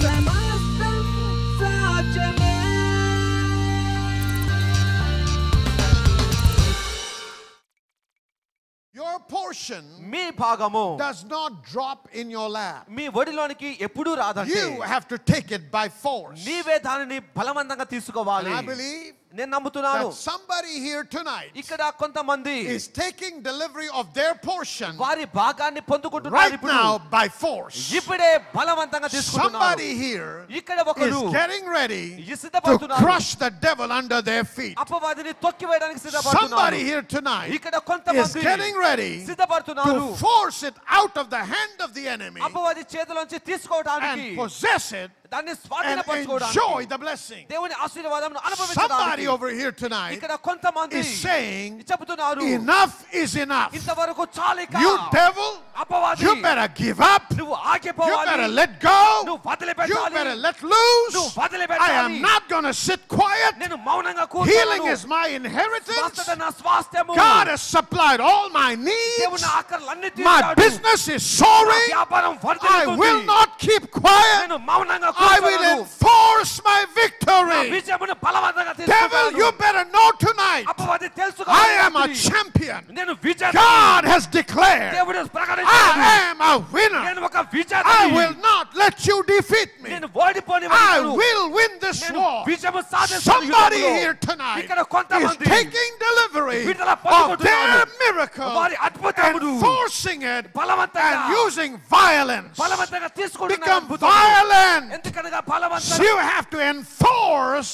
సమస్తం సాధ్యమే. Your portion మీ భాగము does not drop in your lap. మీ ఒడిలోనికి ఎప్పుడూ రాదండి. You have to take it by force. నీవే దానిని బలవంతంగా తీసుకోవాలి. And I believe నేను నమ్ముతున్నాను that somebody here tonight ఇక్కడ కొంతమంది is taking delivery of their portion వారి భాగాన్ని పొందుకుంటున్నారు right ఇప్పుడు. now by force. ఇప్పుడే బలవంతంగా తీసుకుంటున్నారు. Somebody here ఇక్కడ ఒకరు is getting ready to సిద్ధపడుతున్నారు. crush the devil under their feet. అపవాదిని తొక్కివేయడానికి సిద్ధపడుతున్నారు. Somebody here tonight ఇక్కడ is కొంతమంది getting ready సిద్ధపడుతున్నారు. to force it out of the hand of the enemy అపవాది చేతిలోంచి తీసుకోవడానికి and possess it దాన్ని and స్వాధీనపరచుకోవడానికి enjoy the blessing. దేవుని ఆశీర్వాదమును Somebody అనుభవించడానికి over here tonight ఇక్కడ కొంతమంది is saying, చెబుతున్నారు enough is enough. ఇంతవరకు చాలిక. You devil, అపవాది you better give up. నువ్వు You ఆగిపోవాలి. better let go. నువ్వు You వదిలిపెట్టాలి. better let loose. నువ్వు I వదిలిపెట్టాలి. am not going to sit quiet. నేను మౌనంగా Healing కూర్చోను. is my inheritance. స్వస్థత నా స్వాస్థ్యము. God has supplied all my needs. దేవుని ఆకర్లన్నీ My తీర్చాడు. business is నా soaring. వ్యాపారం I వర్ధిల్లుతుంది. will not keep quiet. నేను మౌనంగా I will కూర్చోను. enforce my నా victory. విజయమును బలవంతంగా Devil, తీసుకుంటాను. you better know tonight, అపవాది తెలుసుకో. I am a champion. నేను విజేత. God has declared దేవుడు I ప్రకటించాడు. am a winner. నేను ఒక విజేత. I will not let you defeat me. నేను ఓడిపోని I will win this నేను war. విజయము సాధిస్తాను. Somebody యుద్ధంలో. here tonight ఇక్కడ is కొంతమంది taking delivery విడుదల of పొందుకుంటున్నారు. their miracle వారి అద్భుతమును and forcing it బలవంతంగా and using violence. బలవంతంగా తీసుకుంటున్నారు. Become అద్భుతమును. violent. ఎందుకనగా So బలవంతంగా you have to enforce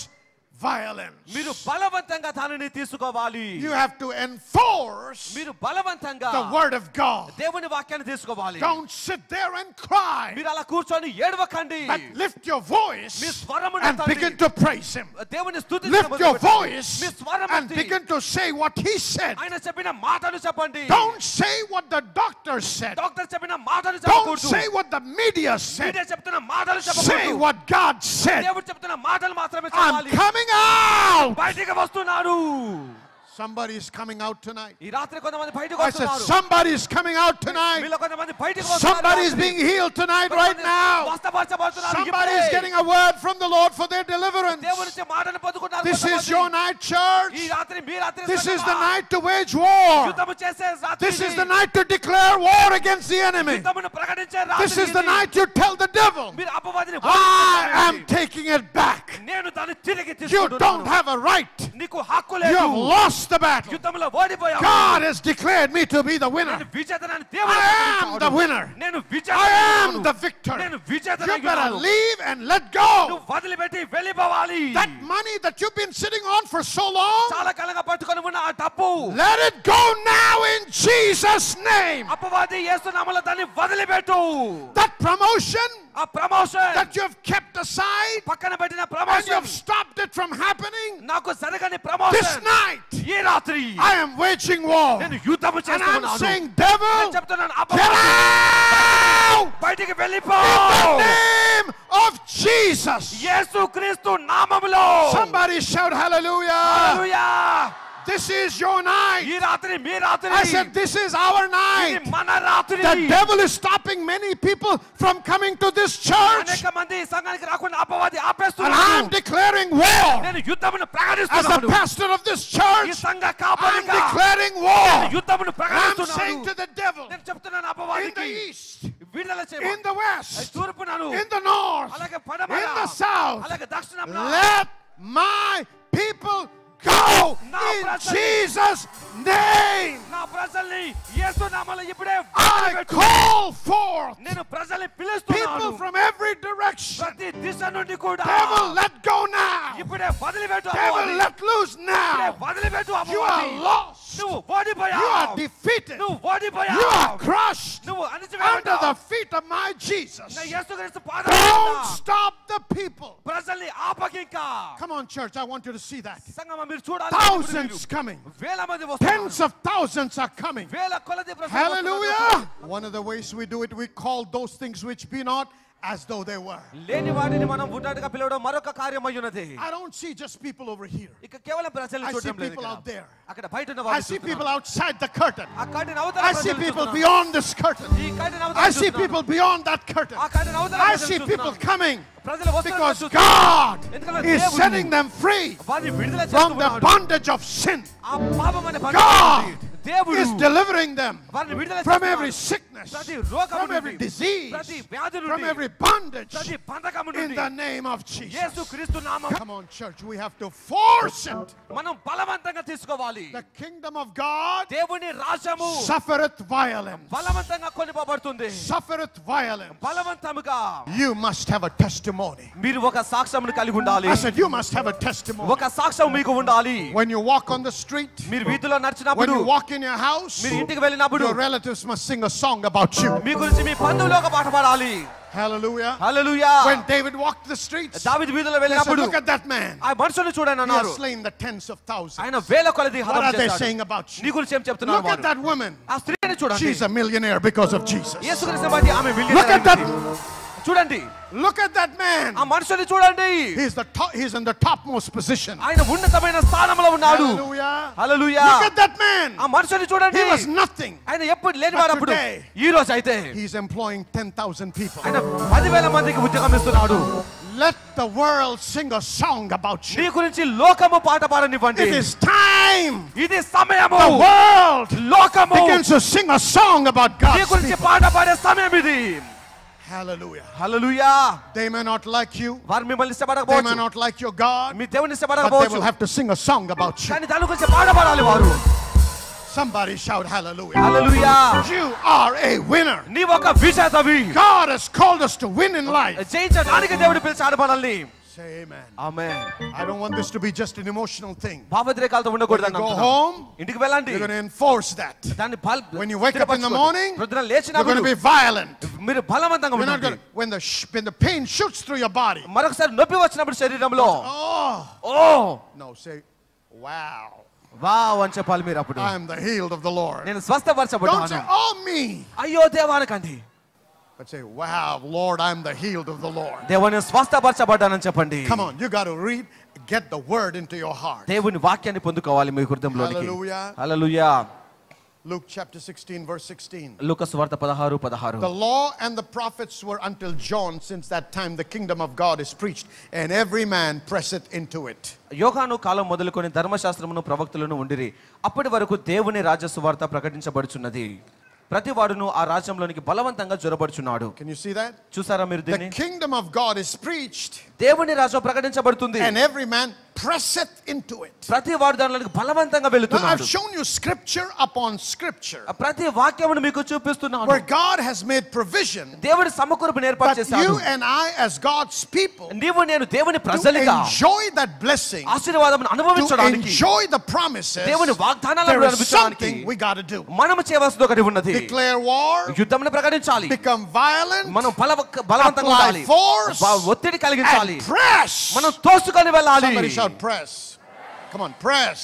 violence. మీరు బలవంతంగా దానిని తీసుకోవాలి. You have to enforce మీరు బలవంతంగా the word of God. దేవుని వాక్యాన్ని తీసుకోవాలి. Don't sit there and cry, మీరు అలా కూర్చొని ఏడవకండి. but lift your voice మీ స్వరమును and ఎత్తండి. begin to praise Him. దేవుని స్తుతించడం Lift your మొదలుపెట్టండి. voice మీ స్వరం and ఎత్తి begin to say what He said. ఆయన చెప్పిన మాటను చెప్పండి. Don't say what the doctor said. Doctor చెప్పిన మాటలు Don't చెప్పకూడదు. say what the media said. Media చెప్తున్న మాటలు Say చెప్పకూడదు. what God said. దేవుడు చెప్తున్న మాటలు మాత్రమే I'm చెప్పాలి. coming out. బయటికి వస్తున్నాడు. Somebody is coming out tonight. ఈ రాత్రి కొంతమంది బయటికి I said వస్తున్నారు. somebody is coming out tonight. మీలో కొంతమంది బయటికి వస్తున్నారు. Somebody is being healed tonight right now. స్వస్థపరచబడుతున్నారు. Somebody is ఇప్పుడే. getting a word from the Lord for their deliverance. దేవుని నుంచి మాటలు పొందుకుంటారు. This is కొంతమంది. your night, church. ఈ రాత్రి మీ రాత్రి This is the సంగమా. night to wage war. యుద్ధము చేసే రాత్రి This is ఇది. the night to declare war against the enemy. యుద్ధమును ప్రకటించే రాత్రి This is the ఇది. night you tell the devil, మీరు అపవాదిని I am ఓడించండి. taking it back. నేను దాన్ని తిరిగి You తీసుకుంటున్నాను. don't have a right. నీకు హక్కు You లేదు. have lost the battle. యుద్ధంలో ఓడిపోయావు. God has declared me to be the winner. నేను విజేతనని దేవుడు I am ప్రకటించాడు. the winner. నేను I విజేతనని am ఉన్నాను. the victor. నేను You విజేతనని better ఉన్నాను. leave and let go. నువ్వు వదిలిపెట్టి వెళ్ళిపోవాలి. That money that you've been sitting on for so long, చాలా కాలంగా పట్టుకొని ఉన్న ఆ డబ్బు let it go now in Jesus' name. అపవాది యేసు నామములో దాన్ని వదిలిపెట్టు. That promotion ఆ promotion that you've kept aside పక్కన పెట్టిన and promotion you've stopped it from happening, నాకు జరగని this ప్రమోషన్ night ఈ రాత్రి I am waging war. నేను యుద్ధము And I'm చేస్తున్నాను. saying, నేను devil, చెప్తున్నాను get అపవాది out బయటికి వెళ్ళిపో. in the name of Jesus. యేసు క్రీస్తు నామములో. Somebody shout hallelujah. Hallelujah. This is your night. ఈ రాత్రి మీ రాత్రి. I said, this is our ఇది night. మన రాత్రి. The devil is stopping many people from coming to this church. అనేక మంది ఈ సంఘానికి రాకుండా అపవాది And I'm ఆపేస్తున్నాడు. declaring war. నేను యుద్ధమును As the ప్రకటిస్తున్నాను. pastor of this ఈ church, సంఘ I'm కాపరిగా declaring war. యుద్ధమును I'm ప్రకటిస్తున్నాను. saying to the devil, నేను చెప్తున్నాను in the అపవాదికి east, విడుదల in చేయమని. the west, తూర్పునను in the north, అలాగే పడమర in the south, అలాగే దక్షిణంలో let my people go in Jesus' name. నా ప్రజల్ని యేసు నామములో ఇప్పుడే I వదిలిపెట్టు. call forth నేను ప్రజల్ని people పిలుస్తున్నాను. from every direction. ప్రతి దిశ నుండి కూడా Devil, let go now. ఇప్పుడే వదిలిపెట్టు Devil, అపవాది. let loose ఇప్పుడే now. వదిలిపెట్టు You are అపవాది. lost. నువ్వు You ఓడిపోయావు. are defeated. నువ్వు You are ఓడిపోయావు. crushed నువ్వు under అణిచివేయబడ్డావు. the feet of my Jesus. నా యేసుక్రీస్తు పాదాల Don't కింద stop the people. ప్రజల్ని ఆపకింకా. Come on, church. I want you to see that. సంగమా మీరు చూడాలి. Thousands coming. వేల మంది Tens వస్తున్నారు. of thousands are coming. వేల కొలది ప్రజలు Hallelujah. వస్తున్నారు. One of the ways we do it, we call those things which be not as though they were. లేని వాటిని మనం ఉన్నట్టుగా పిలవడం మరొక కార్యం అయ్యున్నది. I don't see just people over here. ఇక కేవలం ప్రజలను I see చూడడం లేదు people out there. అక్కడ బయట ఉన్న I వారిని see చూస్తున్నాం. people outside the curtain. ఆ కర్టెన్ అవతల I see ప్రజలను people చూస్తున్నాం. beyond this curtain. ఈ కర్టెన్ అవతల I see చూస్తున్నాం. people beyond that curtain. ఆ కర్టెన్ అవతల I ప్రజలను see people చూస్తున్నాం. coming ప్రజలు వస్తున్నారు because చూస్తున్నాం. God ఎందుకంటే is దేవుడు setting them free వారిని విడుదల from the చేస్తున్నాడు. bondage of sin. ఆ పాపమనే God బంధనం దేవుడు is delivering them వారిని విడుదల from చేస్తున్నాడు. every sickness, ప్రతి రోగము from every నుండి, disease, ప్రతి వ్యాధి from నుండి, every bondage ప్రతి బంధకము in నుండి the name of Jesus. యేసుక్రీస్తు నామం Come on, church, we have to force it. మనం బలవంతంగా తీసుకోవాలి. The kingdom of God దేవుని రాజ్యము suffereth violence. బలవంతంగా కొనిపోబడుతుంది. Suffereth violence. బలవంతముగా You must have a testimony. మీరు ఒక సాక్ష్యమును కలిగి ఉండాలి. I said, you must have a testimony. ఒక సాక్ష్యం మీకు ఉండాలి. When you walk on the street, మీరు వీధిలో when నడిచినప్పుడు, you walk in your house, మీరు ఇంటికి వెళ్ళినప్పుడు your relatives must sing a song about you. మీ గురించి మీ బంధువులు ఒక పాట పాడాలి. Hallelujah. Hallelujah. When David walked the streets, దావీదు వీధిలో they said, వెళ్ళినప్పుడు look at that man. ఆ మనుషుని చూడండి He అన్నారు. has slain the tens of thousands. ఆయన వేల కొలది What హతం are they చేశాడు. saying about నీ you? గురించి ఏం చెప్తున్నారు Look at వారు? that woman. ఆ స్త్రీని చూడండి. She's a millionaire because of Jesus. యేసుక్రీస్తుని బట్టి ఆమె Look at that. చూడండి. Look at that man. ఆ మనుషుని చూడండి. He's in the topmost position. ఆయన ఉన్నతమైన స్థానంలో ఉన్నాడు. Hallelujah. Hallelujah. Look at that man. ఆ మనుషుని చూడండి. He was nothing. ఆయన ఎప్పుడు లేనివాడు అప్పుడు. But today, ఈ రోజు అయితే He's employing 10,000 people. ఆయన 10,000 మందికి ఉద్యోగం ఇస్తున్నాడు. Let the world sing a song about నీ you. గురించి లోకము పాట పాడనివ్వండి. It is time ఇది సమయము. the world లోకము begins to sing a song about నీ God's గురించి people. పాట పాడే సమయం ఇది. Hallelujah. Hallelujah. They may not like you. వారు మిమ్మల్ని They may ఇష్టపడకపోవచ్చు. not like your God. మీ దేవుని But they ఇష్టపడకపోవచ్చు. will have to sing a song about you. కానీ దాని గురించి పాట పాడాలి వారు. Somebody shout hallelujah. Hallelujah. You are a winner. నీ ఒక విజేతవి. God has called us to win in life. జయించడానికి దేవుడు పిలిచాడు మనల్ని. Say amen. Amen. I don't want this to be just an emotional thing. భావోద్రేకాలతో ఉండకూడదు When you go అన్నాను. home, ఇంటికి వెళ్ళండి. you're going to enforce that. దాన్ని When you wake up in the morning, ప్రొద్దున you're going to లేచినప్పుడు be violent. మీరు బలవంతంగా You're not ఉండండి. going to, when the pain shoots through your body. మరొకసారి నొప్పి వచ్చినప్పుడు శరీరంలో Oh, ఓ no, say, wow. వావ్ అని చెప్పాలి మీరు అప్పుడు. I am the healed of the Lord. నేను Don't say, స్వస్థపరచబడ్డాను. oh, me. అయ్యో దేవానకండి. But say, wow, Lord, I'm the healed of the Lord. దేవుని స్వస్థపరచబడ్డానని చెప్పండి. Come on, you got to get the word into your heart. దేవుని వాక్యాన్ని పొందుకోవాలి మీ హృదయంలోనికి. Hallelujah. హల్లెలూయా. Luke chapter 16, verse 16. లూకా సువార్త 16:16. The law and the prophets were until John. Since that time, the kingdom of God is preached, and every man presseth into it. యోహాను కాలం మొదలుకొని ధర్మశాస్త్రమును ప్రవక్తలను ఉండిరి. అప్పటి వరకు దేవుని రాజ్య సువార్త ప్రకటించబడుచున్నది. ప్రతి వాడును ఆ రాజ్యంలోనికి బలవంతంగా జొరబడుచున్నాడు. Can you see that? చూసారా మీరు The దీన్ని? kingdom of God is preached, దేవుని రాజ్యం ప్రకటించబడుతుంది. and every man presseth into it. ప్రతి వాడు దానిలోనికి బలవంతంగా Now, I've వెళుతున్నాడు. shown you scripture upon scripture ప్రతి వాక్యమును మీకు చూపిస్తున్నాను. where God has made provision దేవుడి సమకూర్పును ఏర్పాటు that చేశాడు. you and I, as God's people, నీవు నేను దేవుని to ప్రజలుగా enjoy that blessing, ఆశీర్వాదమును to అనుభవించడానికి, enjoy the promises, దేవుని వాగ్దానాలను there is అనుభవించడానికి something we got to do. మనము చేయవలసింది ఒకటి ఉన్నది. Declare war, యుద్ధమును ప్రకటించాలి. become violent, మనం బలవంతంగా apply ఉండాలి. force, ఒత్తిడి కలిగించాలి. and press. మనం తోసుకొని వెళ్ళాలి. Somebody shout press. Come on, press.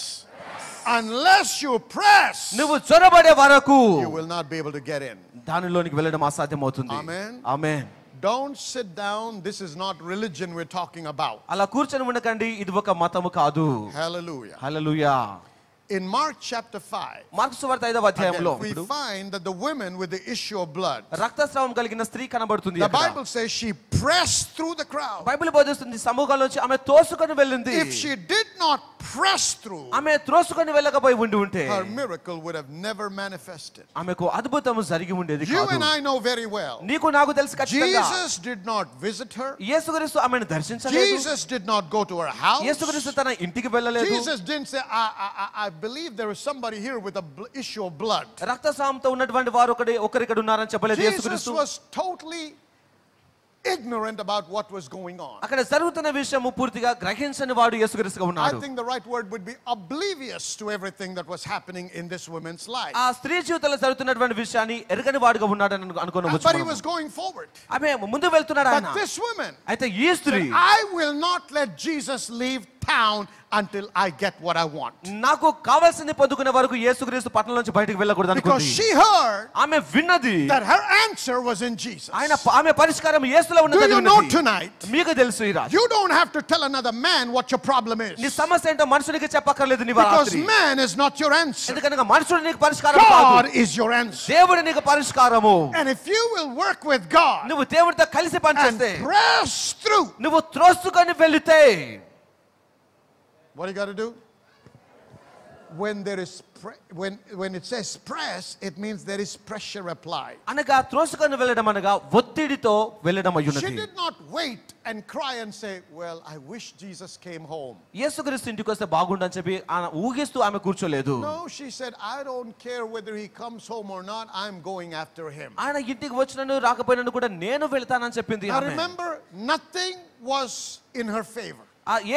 Unless you press, నువ్వు చొరబడే వరకు you will not be able to get in. దానిలోనికి వెళ్ళడం అసాధ్యం అవుతుంది. Amen. Amen. Don't sit down. This is not religion we're talking about. అలా కూర్చొని ఉండకండి. ఇది ఒక మతము కాదు. Hallelujah. Hallelujah. In Mark chapter 5, mark సువార్త 5వ అధ్యాయంలో again, we find that the women with the issue of blood, రక్తస్రావం కలిగిన స్త్రీ కనబడుతుంది. the Bible says she pressed through the crowd. Bible బోధిస్తుంది సమూహంలోంచి ఆమె తోసుకొని వెళ్ళింది. If she did not press through, ఆమె త్రోసుకొని వెళ్ళకపోయి ఉండి ఉంటే her miracle would have never manifested. ఆమెకు అద్భుతము జరిగి ఉండేది You కాదు. and I know very well, నీకు నాకు తెలుసు ఖచ్చితంగా Jesus did not visit her. యేసుక్రీస్తు ఆమెను దర్శించలేదు. Jesus did not go to her house. యేసుక్రీస్తు తన ఇంటికి వెళ్ళలేదు. Jesus didn't say, I believe there is somebody here with an issue of blood. రక్తస్రావంతో ఉన్నటువంటి వారు ఒకరు ఇక్కడ ఉన్నారని చెప్పలేదు Jesus యేసుక్రీస్తు. was totally ignorant about what was going on. అక్కడ జరుగుతున్న విషయము పూర్తిగా గ్రహించని వాడు యేసుక్రీస్తుగా I ఉన్నాడు. think the right word would be oblivious to everything that was happening in this woman's life. ఆ స్త్రీ జీవితంలో జరుగుతున్నటువంటి విషయాన్ని ఎరగని వాడుగా ఉన్నాడని అనుకోవచ్చు. But he was going forward. ఆమె ముందు వెళ్తున్నాడు ఆయన. But this woman, అయితే ఈ స్త్రీ I will not let Jesus leave town until I get what I want. నాకు కావాల్సింది పొందుకునే వరకు యేసుక్రీస్తు పట్టణం నుంచి బయటికి వెళ్ళకూడదు Because అనుకుంది. she heard ఆమె విన్నది that her answer was in Jesus. ఆమె పరిష్కారం యేసులో Do ఉన్నదని you know విన్నది. tonight? మీకు తెలుసు ఈ రాత్రి You don't have to tell another man what your problem నీ is. సమస్య ఏంటో మనుషునికి చెప్పక్కర్లేదు నీ Because రాత్రి. man is not your answer. ఎందుకనగా మనుషుడు నీకు పరిష్కారం God కాదు. is your answer. దేవుడు నీకు పరిష్కారము. And if you will work with God నువ్వు దేవుడితో కలిసి and పనిచేస్తే press through, నువ్వు త్రోసుకొని వెళితే what do you got to do? When there is when it says press, it means there is pressure applied. అనగా త్రోసుకొని వెళ్ళడం అనగా ఒత్తిడితో వెళ్ళడం She అయ్యున్నది. did not wait and cry and say, well, I wish Jesus came home. యేసుక్రీస్తు ఇంటికి వస్తే బాగుండని చెప్పి ఊగిస్తూ ఆమె కూర్చోలేదు. No, she said, I don't care whether he comes home or not, I'm going after him. ఆయన ఇంటికి వచ్చినను రాకపోయినను కూడా నేను వెళ్తానని చెప్పింది Now ఆమె. remember, nothing was in her favor.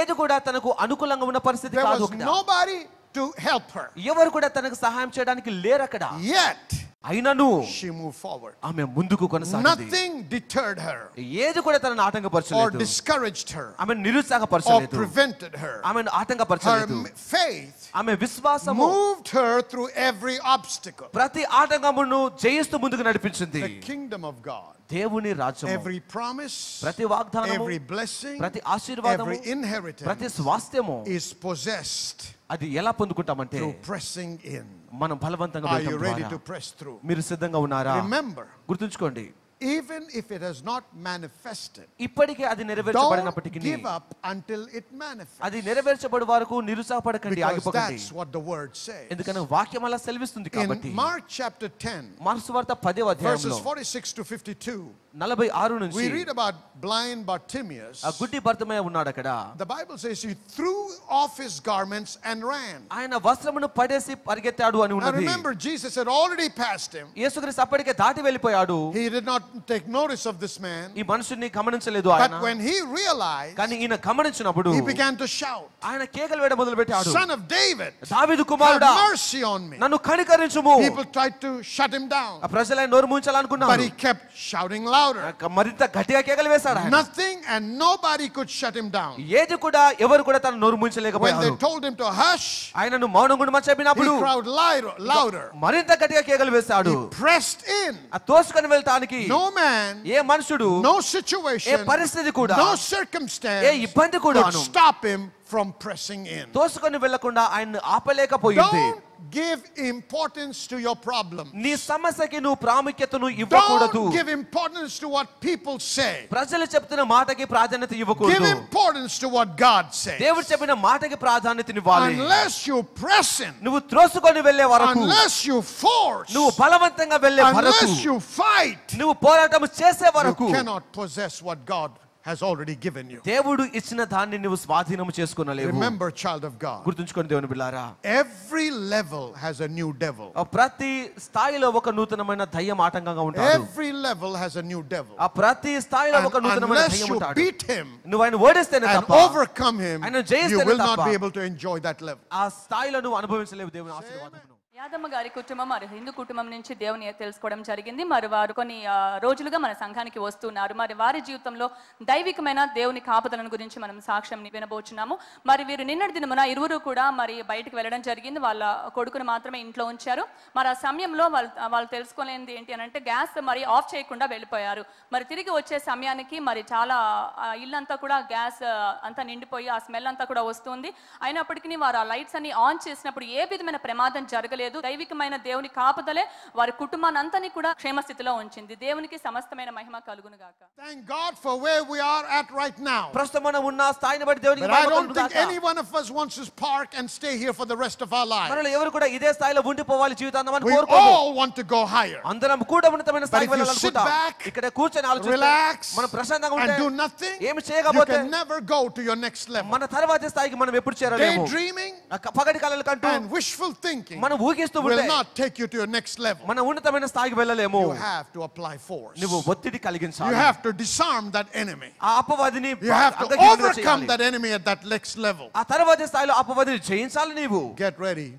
ఏది కూడా తనకు అనుకూలంగా ఉన్న పరిస్థితి There కాదు. was nobody to help her. ఎవరు కూడా తనకు సహాయం చేయడానికి లేరు అక్కడ. Yet అయినను she moved forward. ఆమె ముందుకు కొనసాగింది. Nothing deterred her ఏది కూడా తనను or ఆటంకపరచలేదు. discouraged her ఆమె or నిరుత్సాహపరచలేదు. prevented her. ఆమెను Her ఆటంకపరచలేదు. faith ఆమె విశ్వాసము moved her through every obstacle. ప్రతి ఆటంకమును జయిస్తూ ముందుకు నడిపించింది. The kingdom of God, దేవుని రాజ్యము, every promise, ప్రతి వాగ్దానము, every blessing, ప్రతి ఆశీర్వాదము, every inheritance ప్రతి స్వాస్థ్యము is possessed అది ఎలా పొందుకుంటామంటే through pressing in. మనం బలవంతంగా Are you వెళ్ళటం ready ద్వారా. to press through? మీరు సిద్ధంగా ఉన్నారా? Remember, గుర్తుంచుకోండి, even if it has not manifested, ఇప్పటికే అది don't నెరవేర్చబడినప్పటికీ give up until it manifests. అది నెరవేర్చబడి వరకు నిరుత్సాహపడకండి, Because ఆగిపోకండి. that's what the word says. ఎందుకంటే వాక్యం అలా సెలవిస్తుంది కాబట్టి. In Mark chapter 10, మార్కు సువార్త 10వ verses అధ్యాయంలో 46 to 52, 46 నుంచి we read about blind Bartimaeus. ఆ గుడ్డి భర్తమయ్య ఉన్నాడు అక్కడ. The Bible says he threw off his garments and ran. ఆయన వస్త్రమును పడేసి పరిగెత్తాడు అని Now ఉన్నది. remember, Jesus had already passed him. యేసుక్రీస్తు అప్పటికే దాటి వెళ్ళిపోయాడు. He did not take notice of this man. ఈ మనుషుని గమనించలేదు ఆయన. But when he realized, కానీ ఈయన గమనించినప్పుడు he began to shout, ఆయన కేకలు వేయడం మొదలు పెట్టాడు. Son of David, దావీదు have కుమారుడా, mercy on me. నన్ను కనికరించుము. People tried to shut him down, ఆ ప్రజలైన నోరు మూయించాలనుకున్నారు. but he kept shouting louder. మరింత గట్టిగా కేకలు వేశాడు ఆయన. Nothing and nobody could shut him down. ఏది కూడా ఎవరు కూడా తన నోరు When మూయించలేకపోయారు. they told him to hush, ఆయనను మౌనం గుండమని he చెప్పినప్పుడు cried louder. మరింత గట్టిగా కేకలు వేశాడు. He pressed in. ఆ తోసుకొని వెళ్తానికి No man, ఏ మనుషుడు, no ఏ situation, పరిస్థితి కూడా, no ఏ circumstance ఇబ్బంది could కూడాను stop him from pressing in. తోసుకొని వెళ్లకుండా ఆయన ఆపలేకపోయింది. Don't give importance to your problem. నీ సమస్యకి నువ్వు ప్రాముఖ్యతను ఇవ్వకూడదు. Don't give importance to what people say. ప్రజలు చెప్తున్న మాటకి ప్రాధాన్యత Give ఇవ్వకూడదు. importance to what God says. దేవుడు చెప్పిన మాటకి ప్రాధాన్యతనివ్వాలి. Unless you press in, నువ్వు త్రోసుకొని వెళ్ళే వరకు, unless you force, నువ్వు బలవంతంగా వెళ్ళే వరకు, unless you fight, నువ్వు పోరాటం చేసే you వరకు cannot possess what God has already given you. దేవుడు ఇచ్చిన దాన్ని నువ్వు స్వాధీనం చేసుకొనలేవు. Remember, child of God, గుర్తుంచుకొని దేవుని బిడ్డలారా, every level has a new devil. ప్రతి స్థాయిలో ఒక నూతనమైన దయ్యం ఆటంకంగా ఉంటాడు. Every level has a new devil. ఆ ప్రతి స్థాయిలో And ఒక నూతనమైన unless దయ్యం you ఉంటాడు. beat him నువ్వు ఆయన ఓడిస్తేనే and తప్ప, overcome him, ఆయన you జయిస్తేనే will not తప్ప, be able to enjoy that level. ఆ స్థాయిలో నువ్వు అనుభవించలేవు దేవుని ఆశీర్వాదమును. యాదమ్మ గారి కుటుంబం మరి హిందూ కుటుంబం నుంచి దేవుని తెలుసుకోవడం జరిగింది. మరి వారు కొన్ని రోజులుగా మన సంఘానికి వస్తున్నారు. మరి వారి జీవితంలో దైవికమైన దేవుని కాపుదలను గురించి మనం సాక్ష్యం వినబోచున్నాము. మరి వీరు నిన్నటి దినమున ఇరువురు కూడా మరి బయటకు వెళ్ళడం జరిగింది. వాళ్ళ కొడుకును మాత్రమే ఇంట్లో ఉంచారు. మరి ఆ సమయంలో వాళ్ళు తెలుసుకోలేనిది ఏంటి అని అంటే గ్యాస్ మరి ఆఫ్ చేయకుండా వెళ్ళిపోయారు. మరి తిరిగి వచ్చే సమయానికి మరి చాలా ఇల్లంతా కూడా గ్యాస్ అంతా నిండిపోయి ఆ స్మెల్ అంతా కూడా వస్తుంది. అయినప్పటికీ వారు ఆ లైట్స్ అన్ని ఆన్ చేసినప్పుడు ఏ విధమైన ప్రమాదం జరగలేదు. దైవికమైన దేవుని కాపుదలే వారి కుటుంబాన్ని అంతని కూడా క్షేమ స్థితిలో ఉంచింది. దేవునికి సమస్తమైన మహిమ కలుగును గాక. Thank God for where we are at right now. ప్రస్తుతం మనం ఉన్న స్థాయిని బట్టి దేవునికి But I మహిమ don't కలుగును think గాక. any one of us wants to park and stay here for the rest of our lives. మనలో ఎవరు కూడా ఇదే స్థాయిలో ఉండిపోవాలి జీవితాంతం అని We కోరుకోము. all want to go higher. అందరం కూడా ఉన్నతమైన But స్థాయికి if you వెళ్ళాలనుకుంటాం. sit back, ఇక్కడ కూర్చొని ఆలోచిస్తే, relax, మనం ప్రశాంతంగా and ఉంటే, do nothing, ఏమి you చేయకపోతే can never go to your next level. మన తర్వాతి స్థాయికి మనం ఎప్పుడు చేరలేము. Daydreaming పగటి కలలు కంటూ and wishful thinking మనం ఊగిస్తూ will ఉంటే not take you to your next level. మన ఉన్నతమైన స్థాయికి వెళ్ళలేము. You have to apply force. నువ్వు ఒత్తిడి You కలిగించాలి. have to disarm that enemy. ఆ అపవాదిని You have to అంగహీనంగా overcome చేయాలి. that enemy at that next level. ఆ తర్వాతి స్థాయిలో అపవాదిని జయించాలి. నీవు Get ready.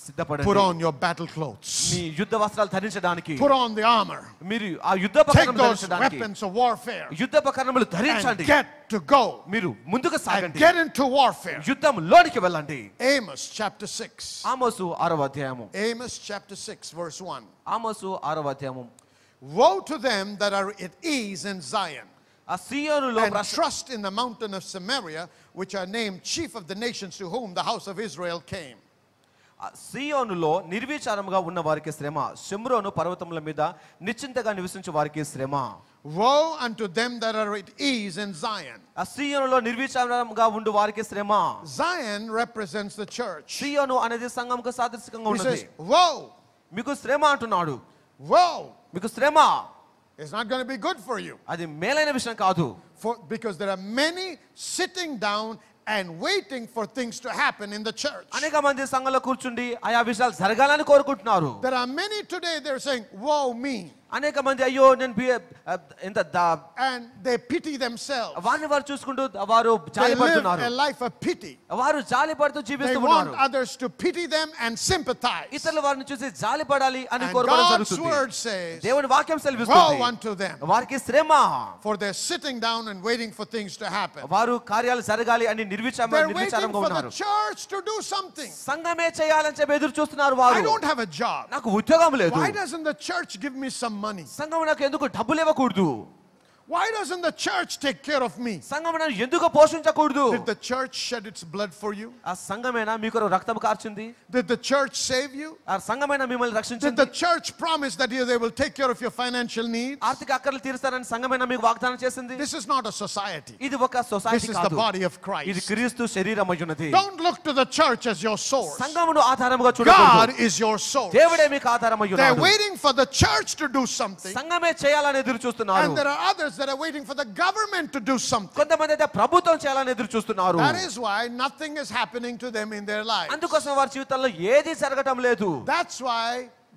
సిద్ధపడండి. Put on your battle clothes. మీ యుద్ధ వస్త్రాలు ధరించడానికి, Put on the armor. మీరు ఆ యుద్ధ Take ఉపకరణములు those ధరించడానికి, weapons of warfare యుద్ధ ఉపకరణములు and ధరించండి. get to go మీరు ముందుకు and సాగండి, get into warfare. యుద్ధంలోనికి వెళ్ళండి. Amos chapter 6. ఆమోసు 6వ అధ్యాయము. Amos chapter 6 verse 1. ఆమోసు 6వ అధ్యాయము. Woe to them that are at ease in Zion, ఆ సియోనులో and trust in the mountain of Samaria, which are named chief of the nations, to whom the house of Israel came. సియోనులో నిర్విచారముగా ఉన్న వారికి శ్రమ, షిమ్రోను పర్వతముల మీద నిశ్చింతగా నివసించే వారికి శ్రమ. Woe unto them that are at ease in Zion. ఆ సియోనులో నిర్విచారముగా ఉండు వారికి శ్రమ. Zion represents the church. సియోను అనేది సంఘముకు సాదృశ్యంగా He ఉన్నది. says, woe, మీకు శ్రమ అంటున్నాడు. woe. మీకు శ్రమ. It's not going to be good for you. అది మేలైన విషయం కాదు. Because there are many sitting down and waiting for things to happen in the church. అనేక మంది సంఘంలో కూర్చుండి ఆయా విషయాలు జరగాలని కోరుకుంటున్నారు. There are many today, they're saying, woe me. అనేక మంది అయ్యో నేను And they pity themselves. వారిని వారు చూసుకుంటూ వారు They live జాలిపడుతున్నారు. a life of pity. వారు జాలిపడుతూ They జీవిస్తూ want ఉన్నారు. others to pity them and sympathize. ఇతరులు వారిని చూసి జాలిపడాలి అని And కోరుకోవడం God's జరుగుతుంది. word says, దేవుని వాక్యం woe సెలవిస్తుంది, unto them, వారికి శ్రమ. for they're sitting down and waiting for things to happen. వారు కార్యాలు జరగాలి అని They're waiting నిర్విచారంగా for the ఉన్నారు. church to do something. సంఘమే చేయాలని చెప్పి ఎదురు చూస్తున్నారు I వారు. don't have a job. నాకు ఉద్యోగం లేదు. Why doesn't the church give me some money? సంఘం నాకు ఎందుకు డబ్బులు ఇవ్వకూడదు? Why doesn't the church take care of me? సంఘం నన్ను ఎందుకు పోషించకూడదు? Did the church shed its blood for you? ఆ సంఘమేనా మీకు రక్తం కార్చింది? Did the church save you? ఆ సంఘమేనా మిమ్మల్ని Did రక్షించింది? the church promise that they will take care of your financial needs? ఆర్థిక అక్కర్లు తీరుస్తారని సంఘమేనా మీకు వాగ్దానం చేసింది? This is not a society. ఇది ఒక సొసైటీ This is the కాదు. body of ఇది Christ. క్రీస్తు శరీరమై ఉన్నది. Don't look to the church as your source. సంఘమును ఆధారముగా God చూడకూడదు. is your source. దేవుడే మీకు ఆధారమై They're ఉన్నాడు. waiting for the church to do something, సంఘమే చేయాలని ఎదురు చూస్తున్నారు. and there are others that are waiting for the government to do something. కొంతమంది అయితే ప్రభుత్వం చేయాలని ఎదురు చూస్తున్నారు. That is why nothing is happening to them in their lives. అందుకోసం వారి జీవితంలో ఏది జరగటం లేదు. That's why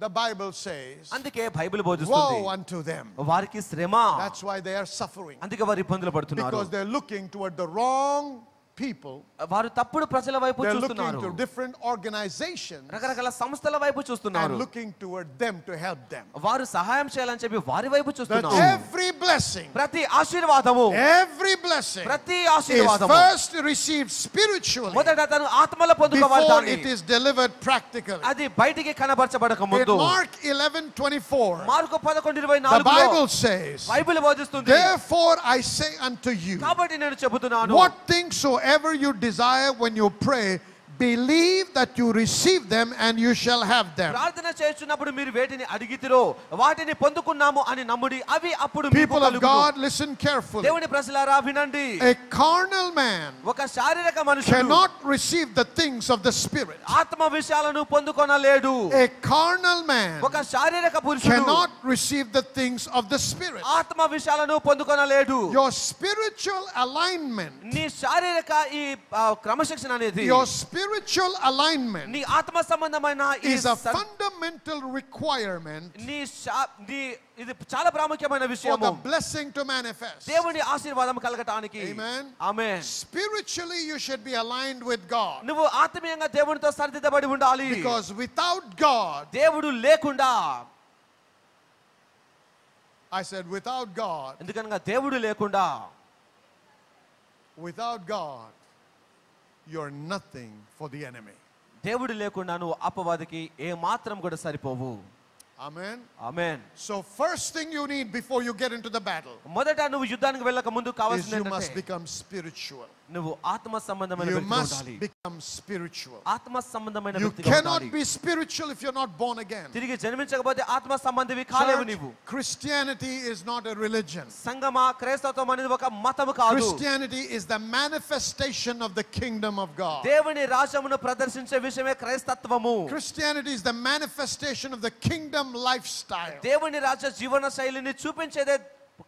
the Bible says, అందుకే బైబిల్ బోధిస్తుంది woe unto them. వారికి శ్రమ. That's why they are suffering. అందుకే వారు ఇబ్బందులు పడుతున్నారు. Because they're looking toward the wrong people. వారు తప్పుడు ప్రజల వైపు They're looking చూస్తున్నారు. to different organizations రకరకాల సంస్థల వైపు and చూస్తున్నారు. looking toward them to help them. వారు సహాయం చేయాలని చెప్పి వారి వైపు That చూస్తున్నారు. every blessing, ప్రతి ఆశీర్వాదము ప్రతి ప్రతి is ఆశీర్వాదము first received spiritually మొదట తను ఆత్మలో పొందుకోవాలి before దాన్ని. it is delivered practically. అది బయటికి కనబరచబడక In ముందు. Mark 11:24, mark the 11:24 Bible says, Bible బోధిస్తుంది, therefore I say unto you, కాబట్టి నేను చెబుతున్నాను, what things soever you desire when you pray, believe that you receive them and you shall have them. ప్రార్థన చేస్తున్నప్పుడు మీరు వేటిని అడిగితిరో వాటిని పొందుకున్నాము అని నమ్ముడి అవి అప్పుడు మీకు People of కలుగును. God, listen carefully. దేవుని ప్రజలారా వినండి. A carnal man ఒక శారీరక మనుషుడు cannot receive the things of the Spirit. ఆత్మ విషయాలను పొందుకొనలేడు. A carnal man ఒక శారీరక పురుషుడు cannot receive the things of the Spirit. ఆత్మ విషయాలను పొందుకొనలేడు. Your spiritual alignment, నీ శారీరక ఈ క్రమశిక్షణ అనేది, your spiritual alignment నీ ఆత్మ సంబంధమైన ఈ is a fundamental requirement నీ ఇది చాలా ప్రాముఖ్యమైన for విషయము. the blessing to manifest. దేవుని ఆశీర్వాదం కలగటానికి. Amen. Amen. Spiritually, you should be aligned with God. నువ్వు ఆత్మీయంగా దేవునితో సరిదిద్దబడి ఉండాలి. Because without God, దేవుడు లేకుండా, I said, without God, ఎందుకనగా దేవుడు లేకుండా, without God, you're nothing for the enemy. దేవుడు లేకుండా నువ్వు అపవాదికి ఏ మాత్రం కూడా సరిపోవు. Amen. Amen. So first thing you need before you get into the battle మొదట నువ్వు యుద్ధానికి వెళ్ళక ముందు is కావాల్సింది you must ఏంటంటే become spiritual. నువ్వు ఆత్మ సంబంధమైన You వ్యక్తిగా must ఉండాలి. become spiritual. ఆత్మ సంబంధమైన You వ్యక్తిగా cannot ఉండాలి. be spiritual if you're not born again. తిరిగి జన్మించకపోతే ఆత్మ సంబంధివి కాలేవు Church, నీవు. Christianity is not a religion. సంగమా క్రైస్తవం అనేది ఒక మతము కాదు. Christianity is the manifestation of the kingdom of God. దేవుని రాజ్యమును ప్రదర్శించే విషయమే క్రైస్తత్వము. Christianity is the manifestation of the kingdom lifestyle. దేవుని రాజ్య జీవన శైలిని చూపించేదే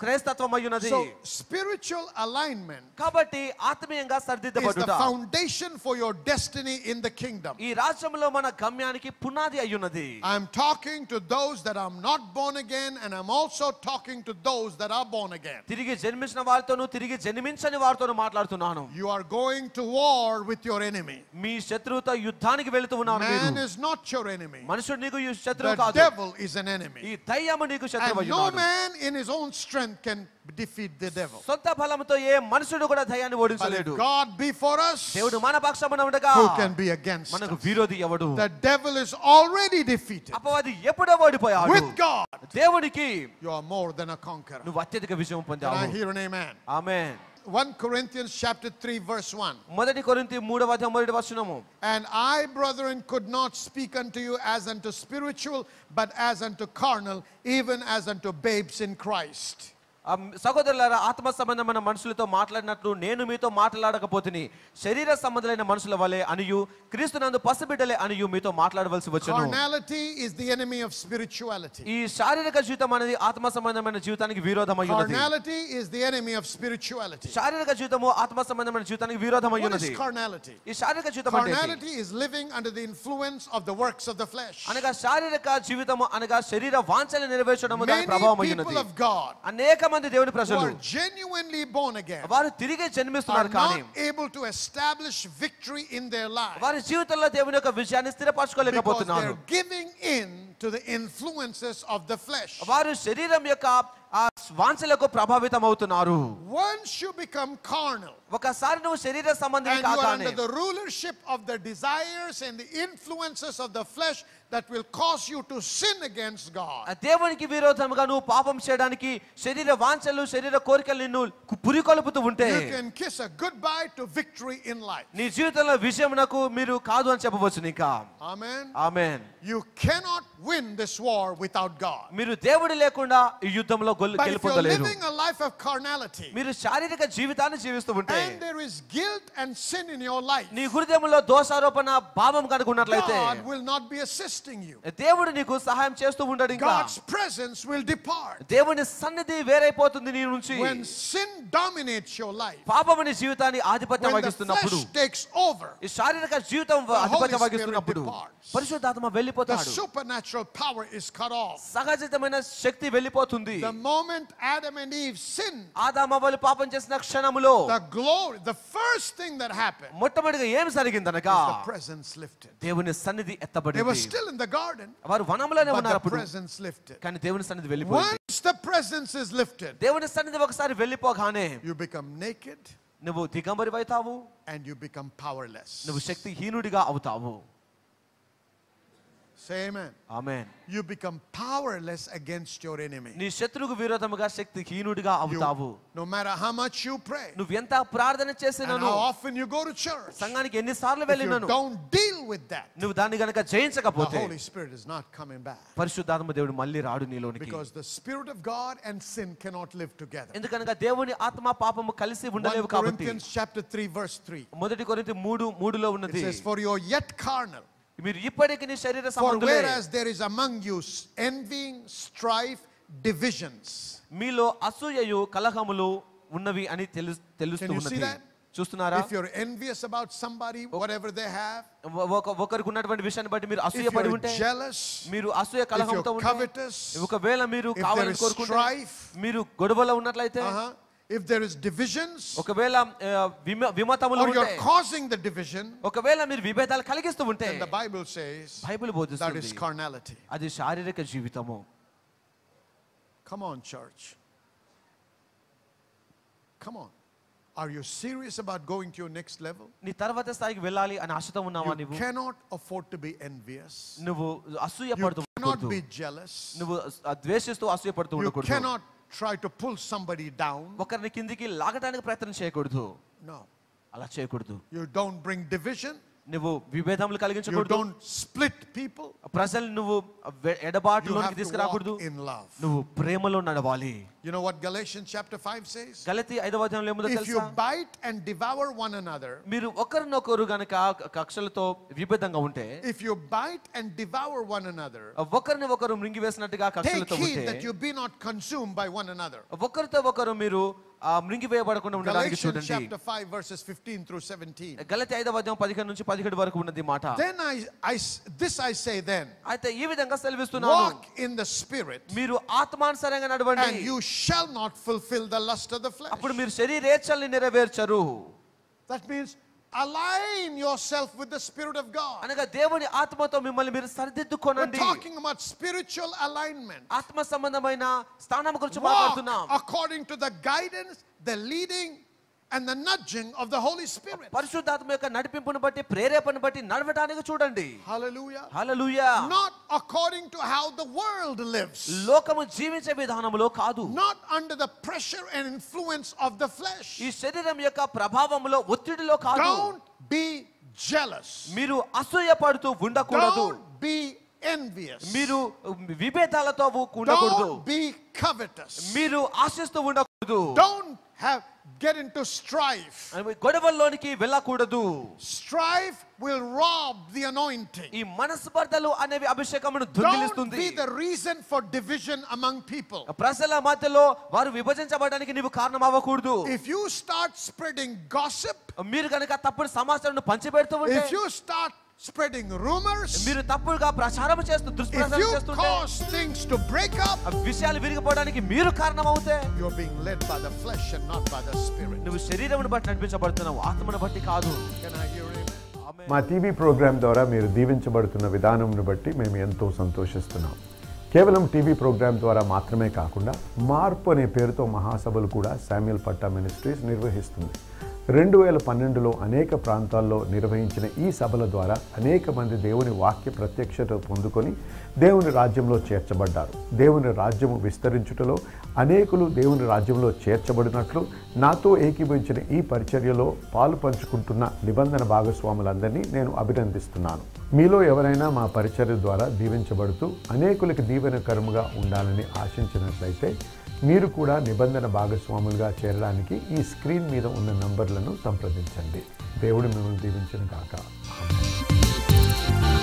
క్రైస్తత్వం అయ్యున్నది. So spiritual alignment కాబట్టి ఆత్మీయంగా is the సరిదిద్దబడుట foundation for your destiny in the kingdom. ఈ రాజ్యంలో మన గమ్యానికి పునాది అయ్యున్నది. I'm talking to those that are not born again, and I'm also talking to those that are born again. తిరిగి జన్మించిన వారితోనూ తిరిగి జన్మించని వారితోనూ మాట్లాడుతున్నాను. You are going to war with your enemy. మీ శత్రువుతో యుద్ధానికి వెళుతూ ఉన్నారు మీరు. Man is not your enemy. మనుషుడు నీకు శత్రువు The కాదు. devil is an enemy. ఈ దయ్యము నీకు శత్రువు And no అయ్యున్నాడు. man in his own strength strength can defeat the devil. సొంత బలముతో ఏ మనుషుడు కూడా దయ్యాన్ని But if ఓడించలేడు. God be for us, దేవుడు మన పక్షమున ఉండగా who can be against మనకు us? విరోధి ఎవడు? The devil is already defeated. అపవాది ఎప్పుడో ఓడిపోయాడు. With God, దేవునికి you are more than a conqueror. నువ్వు అత్యధిక విజయం Can I పొందావు. hear an amen? Amen. 1 Corinthians chapter 3 verse 1. మొదటి కొరింథీ 3:1 And I, brethren, could not speak unto you as unto spiritual, but as unto carnal, even as unto babes in Christ. సహోదరులారా, ఆత్మ సంబంధమైన మనుషులతో మాట్లాడినట్లు నేను మీతో మాట్లాడకపోతిని, శరీర సంబంధమైన మనుషుల వలె అనియు క్రీస్తునందు పసిబిడ్డలే అనియు మీతో మాట్లాడవలసి వచ్చును. Carnality is the enemy of spirituality. ఈ శారీరక జీవితం అనేది ఆత్మ సంబంధమైన జీవితానికి విరోధమై ఉన్నది. Carnality is the enemy of spirituality. శారీరక జీవితము ఆత్మ సంబంధమైన జీవితానికి విరోధమై What ఉన్నది. is carnality? ఈ శారీరక జీవితం అంటే ఏంటి? Carnality is living under the influence of the works of the flesh. అనగా శారీరక జీవితము అనగా శరీర వాంఛలు నెరవేర్చడము దాని ప్రభావమై Many ఉన్నది. people of God అనేక మంది దేవుని who ప్రజలు are genuinely born again వారు తిరిగి are జన్మిస్తున్నారు కానీ not able to establish victory in their life వారి జీవితంలో దేవుని యొక్క విజయాన్ని because స్థిరపరచుకోలేకపోతున్నారు. they're giving in to the influences of the flesh. వారు శరీరం యొక్క ఆ వాంఛలకు ప్రభావితం అవుతున్నారు. Once you become carnal ఒకసారి నువ్వు శరీర సంబంధి and you are కాగానే under the rulership of the desires and the influences of the flesh that will cause you to sin against God, దేవునికి విరోధంగా నువ్వు పాపం చేయడానికి శరీర వాంఛలు శరీర కోరికలు నిన్ను పురికొల్పుతూ ఉంటే you can kiss a goodbye to victory in life. నీ జీవితంలో విజయమునకు మీరు కాదు అని చెప్పవచ్చు. ఇంకా Amen. Amen. You cannot win this war without God. మీరు దేవుడు లేకుండా ఈ యుద్ధంలో But if you're గెలుపొందలేరు. living a life of carnality మీరు శారీరక జీవితాన్ని జీవిస్తూ ఉంటే and there is guilt and sin in your life, నీ హృదయంలో దోషారోపణ భావం కనుగొన్నట్లయితే God will not be assisting you. దేవుడు నీకు సహాయం చేస్తూ ఉండడు. ఇంకా God's presence will depart. దేవుని సన్నిధి వేరైపోతుంది నీ నుంచి. When sin dominates your life, పాపము నీ జీవితాన్ని ఆధిపత్యం when the వహిస్తున్నప్పుడు, flesh takes over, ఈ శారీరక జీవితం ఆధిపత్యం Holy వహిస్తున్నప్పుడు Spirit departs. పరిశుద్ధాత్మ the వెళ్ళిపోతాడు. supernatural power is cut off. సహజమైన శక్తి వెళ్ళిపోతుంది. The moment Adam and Eve sinned, ఆదామవ్వలు పాపం చేసిన క్షణములో the glory, the first thing that happened మొట్టమొదటిగా ఏం జరిగిందనగా is the presence lifted. దేవుని సన్నిధి They were ఎత్తబడింది. still in the garden, వారు వనంలోనే but ఉన్నారు the అప్పుడు, presence lifted. కానీ దేవుని సన్నిధి వెళ్ళిపోయింది. Once the presence is lifted, దేవుని సన్నిధి ఒకసారి వెళ్ళిపోగానే you become naked నువ్వు దిగంబరివైతావు, and you become powerless. నువ్వు శక్తిహీనుడిగా అవుతావు. Say amen. Amen. You become powerless against your enemy. నీ శత్రువుకు విరోధముగా శక్తిహీనుడిగా అవుతావు. No matter how much you pray నువ్వు ఎంత ప్రార్థన and చేసినాను, how often you go to church, సంఘానికి ఎన్నిసార్లు if you వెళ్ళినాను, don't deal with that, నువ్వు దాన్ని గనక the జయించకపోతే Holy Spirit is not coming back. పరిశుద్ధాత్మ దేవుడు మళ్ళీ రాడు నీలోనికి. Because the Spirit of God and sin cannot live together. ఎందుకనగా దేవుని ఆత్మ పాపము కలిసి 1 ఉండలేవు కాబట్టి. Corinthians chapter 3 verse 3. మొదటి కొరింథీ 3:3లో It ఉన్నది, says, for you are yet carnal. మీరు ఇప్పటికీ నీ శరీర For సంబంధులే. whereas there is among you envying, strife, divisions. మీలో అసూయయు కలహములు ఉన్నవి అని తెలుస్తూ Can you see ఉన్నది. that? చూస్తున్నారా? If you're envious about somebody, whatever they have, ఒకరికి ఉన్నటువంటి విషయాన్ని బట్టి మీరు if అసూయపడి you're ఉంటే, jealous, మీరు అసూయ if కలహంతో you're ఉంటే, covetous, ఒకవేళ మీరు if there కావాలని is కోరుకుంటే, strife, మీరు గొడవలో ఉన్నట్లయితే, if there is divisions, ఒకవేళ విమతములు or ఉంటే, you're causing the division, ఒకవేళ మీరు విభేదాలు కలిగిస్తూ ఉంటే, then the Bible says Bible that is బోధిస్తుంది carnality. అది శారీరక జీవితము. Come on, church. Come on. Are you serious about going to your next level? నీ తర్వాత స్థాయికి వెళ్ళాలి అని ఆశతో ఉన్నావా You నువ్వు? cannot afford to be envious. నువ్వు అసూయ You పడుతూ cannot ఉండకూడదు. be jealous. నువ్వు ద్వేషిస్తూ అసూయ పడుతూ You ఉండకూడదు. cannot try to pull somebody down. ఒకరిని కిందికి లాగడానికి ప్రయత్నం చేయకూడదు. No. అలా చేయకూడదు. You don't bring division. నువ్వు విభేదములు You కలిగించకూడదు. don't split people. ప్రజలు నువ్వు You ఎడబాటులోనికి have to తీసుకురాకూడదు. walk in love. నువ్వు ప్రేమలో నడవాలి. You know what Galatians chapter 5 says? గలతీ 5వ అధ్యాయంలో ఏముందో If you తెలుసా? bite and devour one another, మీరు ఒకరినొకరు గనక కక్షలతో విభేదంగా ఉంటే, if you bite and devour one another, ఒకరిని ఒకరు మృంగివేసినట్టుగా take కక్షలతో heed ఉంటే, that you be not consumed by one another. ఒకరితో ఒకరు మీరు మృంగివేయబడకుండా ఉండడానికి Galatians చూడండి. chapter 5 verses 15 through 17. గలతీ 5వ అధ్యాయం 15 నుంచి 17 వరకు ఉన్నది మాట. Then I say then, అయితే ఈ విధంగా సెలవిస్తున్నాను, walk in the spirit, మీరు ఆత్మానుసారంగా నడవండి, and you shall not fulfill the lust of the flesh. అప్పుడు మీరు శరీరేచ్ఛల్ని నెరవేర్చరు. That means Align yourself with the Spirit of God. అనగా దేవుని ఆత్మతో మిమ్మల్ని మీరు We're సరిదిద్దుకోనండి. talking about spiritual alignment. ఆత్మ సంబంధమైన స్థానం గురించి Walk మాట్లాడుతున్నాం. according to the guidance, the leading, and the nudging of the Holy Spirit. పరిశుద్ధాత్మ యొక్క నడిపింపును బట్టి ప్రేరేపణను బట్టి నడవడానికి చూడండి. Hallelujah. Hallelujah. Not according to how the world lives. లోకము జీవించే విధానములో కాదు. Not under the pressure and influence of the flesh. ఈ శరీరం యొక్క ప్రభావములో ఒత్తిడిలో కాదు. Don't be jealous. మీరు అసూయ పడుతూ ఉండకూడదు. Don't be envious. మీరు విభేదాలతో ఉండకూడదు. Don't be covetous. మీరు ఆశిస్తూ ఉండకూడదు. Don't get into strife. గొడవల్లోనికి వెళ్ళకూడదు. Strife will rob the anointing. ఈ మనస్పర్ధలు అనేవి అభిషేకమును Don't దొంగిలిస్తుంది. be the reason for division among people. ప్రజల మధ్యలో వారు విభజించబడడానికి నీవు కారణం అవ్వకూడదు. If you start spreading gossip, మీరు కనుక తప్పుడు సమాచారాన్ని పంచిపెడుతూ ఉంటే, if you start spreading rumors, మీరు తప్పుడుగా ప్రచారం చేస్తూ if దుష్ప్రచారం you చేస్తుంటే, cause things to break up, ఆ విషయాలు విరిగిపోవడానికి మీరు కారణం అవుతే, you're being led by the flesh and not by the Spirit. నువ్వు శరీరమును బట్టి నడిపించబడుతున్నావు, ఆత్మను బట్టి కాదు. Can I hear amen? మా టీవీ ప్రోగ్రాం ద్వారా మీరు దీవించబడుతున్న విధానంను బట్టి మేము ఎంతో సంతోషిస్తున్నాం. కేవలం టీవీ ప్రోగ్రాం ద్వారా మాత్రమే కాకుండా మార్పు అనే పేరుతో మహాసభలు కూడా శామ్యూల్ పట్టా మినిస్ట్రీస్ నిర్వహిస్తుంది. 2012లో అనేక ప్రాంతాల్లో నిర్వహించిన ఈ సభల ద్వారా అనేక మంది దేవుని వాక్య ప్రత్యక్షత పొందుకొని దేవుని రాజ్యంలో చేర్చబడ్డారు. దేవుని రాజ్యము విస్తరించుటలో అనేకులు దేవుని రాజ్యంలో చేర్చబడినట్లు నాతో ఏకీభవించిన ఈ పరిచర్యలో పాలు పంచుకుంటున్న నిబంధన భాగస్వాములందరినీ నేను అభినందిస్తున్నాను. మీలో ఎవరైనా మా పరిచర్య ద్వారా దీవించబడుతూ అనేకులకు దీవెనకరముగా ఉండాలని ఆశించినట్లయితే మీరు కూడా నిబంధన భాగస్వాములుగా చేరడానికి ఈ స్క్రీన్ మీద ఉన్న నంబర్లను సంప్రదించండి. దేవుడు మిమ్మల్ని దీవించును గాక. ఆమేన్.